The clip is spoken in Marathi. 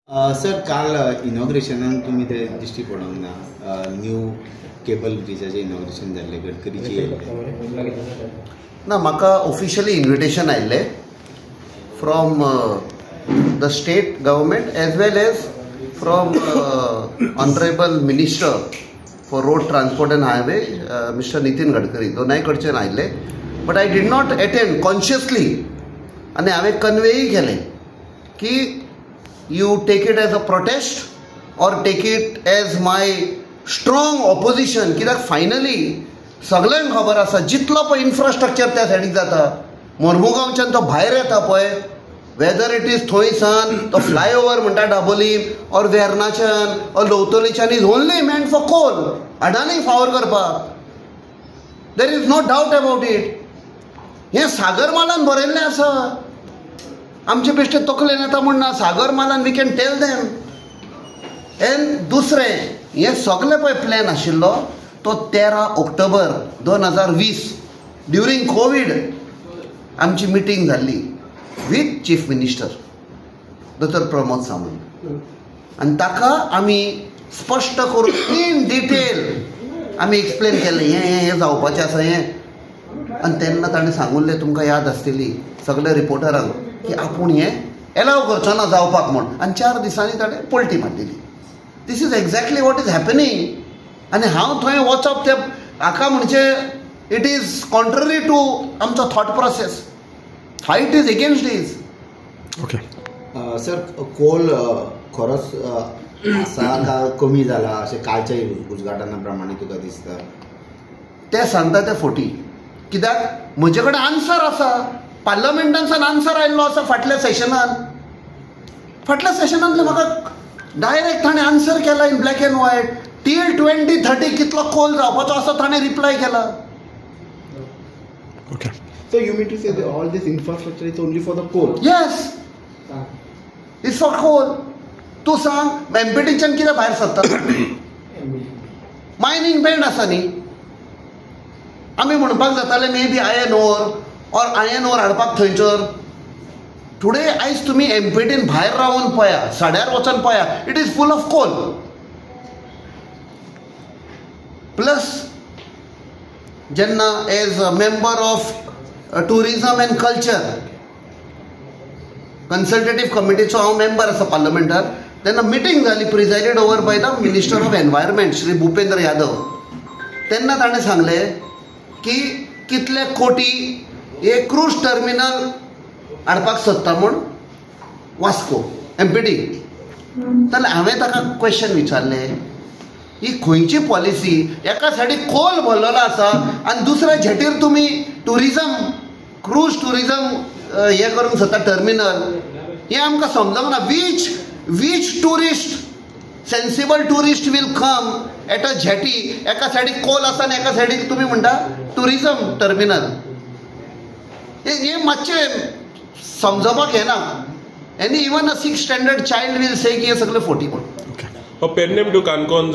सर काल इनॉग्रेशनाक तुम्ही ते दिश्टी पडोंक ना न्यू केबल ब्रिजाचें इनॉग्रेशन जाल्लें गडकरीची ना म्हाका ऑफिशियली इन्विटेशन आयिल्लें from the state government as well as from honourable minister for road transport and highway mister Nitin Gadkari दोनाय कडच्यान आयिल्ले but I did not attend consciously आनी हांवें कन्वेय केलें की you take it as a protest or take it as my strong opposition कित्याक फायनली सगळ्यांक खबर आसा जितलो पळय इन्फ्रास्ट्रक्चर त्या सायडीक जाता मोर्मुगांवच्यान तो भायर येता पळय वेदर इट इज थंयसान तो फ्लायओवर म्हणटा डाबोलीम और वेर्नाच्यान और लोवतोलीच्यान is only meant for coal अडानीक फावर करपाक there is no doubt about it हें सागरमालान बरयल्लें आसा आमचे बेश्टे तकलेन येता म्हण ना सागरमालान वी कॅन टेल देम एन दुसरें हें सगळें पळय प्लॅन आशिल्लो तो 13 ऑक्टोबर 2020 ड्युरींग कोवीड आमची मिटींग जाल्ली वीथ चीफ मिनिस्टर दोतोर प्रमोद सावंत आनी ताका आमी स्पश्ट करून इन डिटेल आमी एक्सप्लेन केलें हें जावपाचें आसा हें आनी तेन्ना ताणें सांगुल्लें तुमकां याद आसतली सगळ्या रिपोर्टरांक की आपूण हें एलाव करचो ना जावपाक म्हण आनी 4 दिसांनी ताणें पलटी मारलेली this is exactly what is happening आनी हांव थंय वचप ते हाका म्हणजे इट इज कॉन्ट्ररी टू आमचो thought process fight is against this okay sir coal खरोच आसा का कमी जाला अशें कालच्या उजगाटना प्रमाणे तुका दिसता ते सांगता ते फोटी कित्याक म्हजे कडेन आन्सर आसा पार्लमेंटांतल्यान आन्सर आयिल्लो आसा फाटल्या सेशनांतले म्हाका डायरेक्ट ताणें आन्सर केला in black and white till 2030 कितलो कोल जावपाचो आसा ताणें रिप्लाय केला okay So you mean to say that all this infrastructure is only for the coal? Yes it's for coal तूं सांग एमपीटीच्यान कितें भायर सरता मायनींग बँड आसा न्ही आमी म्हणपाक जाताले मे बी आयर्न ओर और आयर्न ओर हाडपाक थंयसर टुडे आयज तुमी एमपीटीन भायर रावन पळया साड्यार वचून पळया it is full of coal plus जेन्ना as a member of tourism and culture consultative कमिटीचो हांव मेंबर आसा पार्लमेंटार तेन्ना मिटींग जाली presided over by the minister of environment Shri Bhupendra Yadav तेन्ना ताणें सांगलें की कितले कोटी एक क्रूज टर्मिनल हाडपाक सोदता म्हूण वास्को एमपीटी जाल्यार हांवें ताका क्वेश्चन विचारलें ही खंयची पॉलिसी एका सायडीक कोल भरलेलो आसा आनी दुसऱ्या झेटीर तुमी टुरिजम क्रूज टुरिजम हें करूंक सोदता टर्मिनल हें आमकां समजूंक ना which tourist sensible tourist will come at a jetty एका सायडीक कोल आसा आनी एका सायडीक तुमी म्हणटा टुरिजम टर्मिनल हें मातशें समजपाक येना any even a 6th standard child will say की हें सगळें फोटी म्हण पेडणेम टू काणकोण